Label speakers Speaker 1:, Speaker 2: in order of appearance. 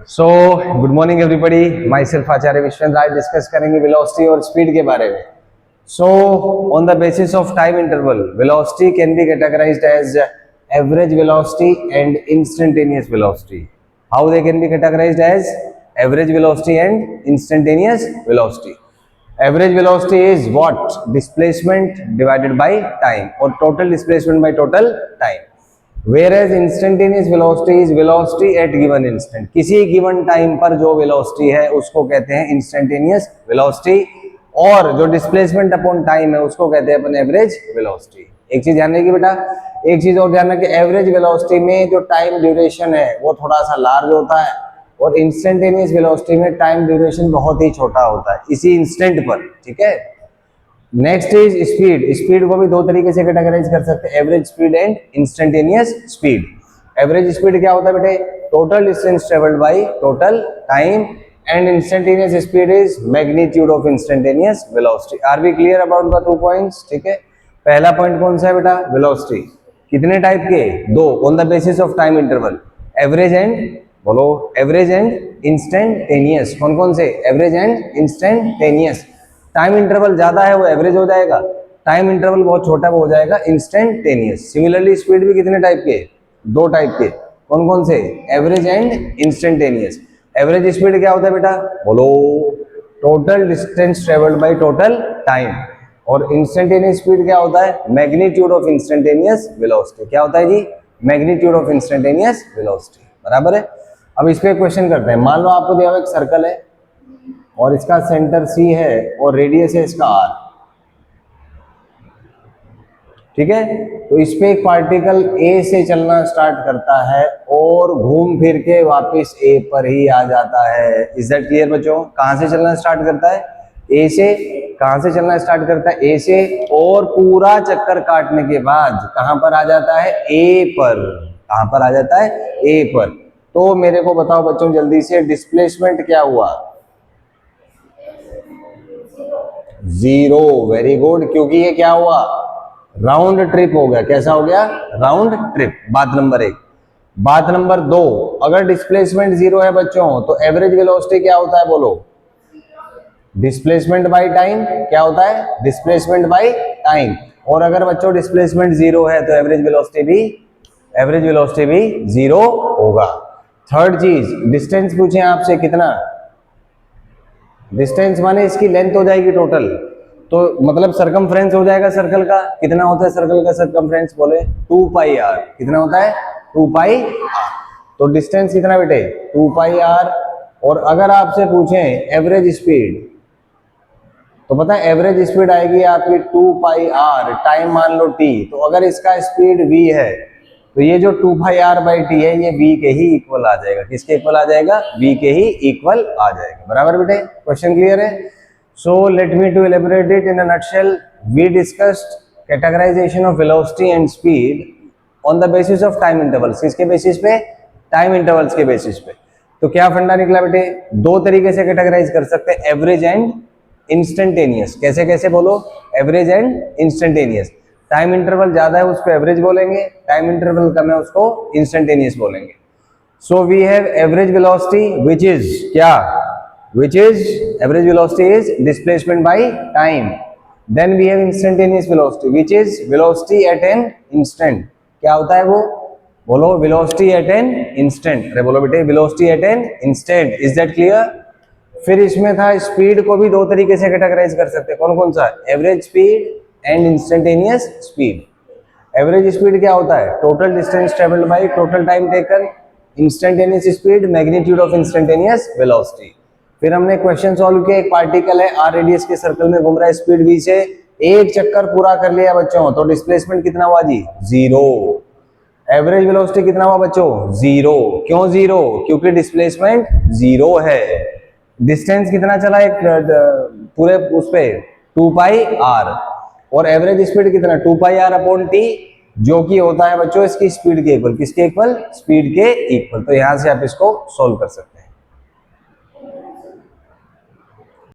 Speaker 1: सो good morning everybody, माई सेल्फ आचार्य विश्वेंद्र। आज डिस्कस करेंगे वेलोसिटी और स्पीड के बारे में। So on the basis of time interval, velocity can be categorized as average velocity and instantaneous velocity. How they can be categorized as average velocity and instantaneous velocity. Average velocity is what? Displacement divided by time, और total displacement by total time. Whereas instantaneous velocity is velocity at given instant, किसी given time पर जो velocity है उसको कहते हैं instantaneous velocity, और जो डिस्प्लेसमेंट अपॉन टाइम है उसको कहते हैं अपन एवरेज वेलोसिटी। एक चीज ध्यान रखिए बेटा, एक चीज और ध्यान रखिए, एवरेज वेलोसिटी में जो टाइम ड्यूरेशन है वो थोड़ा सा लार्ज होता है, और इंस्टेंटेनियस वेलोसिटी में टाइम ड्यूरेशन बहुत ही छोटा होता है इसी इंस्टेंट पर। ठीक है। Next is speed. स्पीड को भी दो तरीके से कैटेगराइज कर सकते हैं, average speed and instantaneous speed. Average speed क्या होता है बेटे? Total distance travelled by total time, and instantaneous speed is magnitude of instantaneous velocity. Are we clear about the 2 points? ठीक है। पहला पॉइंट कौन सा है बेटा? वेलोसिटी। कितने टाइप के? दो, on the basis of time interval, average and, बोलो, एवरेज एंड इंस्टेंटेनियस। कौन कौन से? Average and instantaneous. Time interval ज्यादा है वो एवरेज हो जाएगा, टाइम इंटरवल बहुत छोटा वो हो जाएगा इंस्टेंटेनियस। सिमिलरली स्पीड भी कितने टाइप के? दो टाइप के। कौन कौन से? Average and instantaneous. Average speed क्या होता है बेटा? बोलो, total distance travelled by total time. और इंस्टेंटेनियस स्पीड क्या होता है? Magnitude of instantaneous velocity. क्या होता है जी? Magnitude of instantaneous velocity. बराबर है। अब इस पे क्वेश्चन करते हैं। मान लो आपको दिया हुआ एक सर्कल है और इसका सेंटर C है और रेडियस है इसका R। ठीक है। तो इस पे एक पार्टिकल A से चलना स्टार्ट करता है और घूम फिर के वापस A पर ही आ जाता है। इज दैट क्लियर बच्चों? कहां से चलना स्टार्ट करता है? A से। कहां से चलना स्टार्ट करता है? A से, और पूरा चक्कर काटने के बाद कहां पर आ जाता है? A पर। कहां पर आ जाता है? A पर। तो मेरे को बताओ बच्चों जल्दी से, डिस्प्लेसमेंट क्या हुआ? 0। वेरी गुड, क्योंकि ये क्या हुआ? राउंड ट्रिप हो गया। कैसा हो गया? Round trip. बात नंबर 1। बात नंबर 2, अगर डिस्प्लेसमेंट 0 है बच्चों तो एवरेज वेलोसिटी क्या होता है? बोलो, डिस्प्लेसमेंट बाय टाइम। क्या होता है? Displacement by time. और अगर बच्चों डिस्प्लेसमेंट 0 है तो एवरेज वेलोसिटी भी 0 होगा। थर्ड चीज, डिस्टेंस पूछे आपसे कितना? डिस्टेंस माने इसकी लेंथ हो जाएगी टोटल, तो मतलब सरकमफ्रेंस हो जाएगा सर्कल का। कितना होता है सर्कल का सरकमफ्रेंस? बोले 2 पाई r। कितना होता है? 2 पाई r। तो डिस्टेंस कितना बेटे? 2 पाई r। और अगर आपसे पूछें एवरेज स्पीड, तो पता है एवरेज स्पीड आएगी आपकी 2 पाई r, टाइम मान लो t। तो अगर इसका स्पीड v है तो ये जो 2 पाई r बाई टी है ये v के ही इक्वल आ जाएगा। किसके इक्वल आ जाएगा? v के ही इक्वल आ जाएगा। बराबर बेटे? क्वेश्चन क्लियर है? So let me to elaborate it in a nutshell. We discussed categorization of velocity and speed on the basis of time intervals. किसके बेसिस पे? टाइम इंटरवल्स के बेसिस पे। तो क्या फंडा निकला बेटे? दो तरीके से कैटेगराइज कर सकते हैं, एवरेज एंड इंस्टेंटेनियस। कैसे कैसे बोलो? Average and instantaneous. Time interval ज्यादा है उसको एवरेज बोलेंगे, टाइम इंटरवल कम है उसको इंस्टेंटेनियस बोलेंगे। So we have average velocity which is क्या? Which is average velocity is displacement by time. Then we have instantaneous velocity which is velocity at an instant. क्या होता है वो? बोलो, वेलोसिटी एट एन इंस्टेंट। अरे बोलो बेटे, velocity at an instant. Is that clear? फिर इसमें था स्पीड को भी दो तरीके से कैटेगराइज कर सकते हैं। कौन कौन सा? Average speed and instantaneous speed. Average speed क्या होता है? Total distance travelled by total time taken. Instantaneous speed magnitude of instantaneous velocity. फिर हमने क्वेश्चन सॉल्व किया, एक पार्टिकल है r रेडियस के सर्कल में घूम रहा है स्पीड v से, एक चक्कर पूरा कर लिया बच्चों, तो डिस्प्लेसमेंट कितना हुआ जी? 0। एवरेज वेलोसिटी कितना हुआ बच्चों? 0। क्यों 0? क्योंकि डिस्प्लेसमेंट 0 है। डिस्टेंस कितना चला एक पूरे उस पे? 2 पाई r। और एवरेज स्पीड कितना? 2 पाई r अपॉन t, जो कि होता है बच्चों इसकी स्पीड के इक्वल। किसके इक्वल? स्पीड के इक्वल। तो यहां से आप इसको सोल्व कर सकते हैं।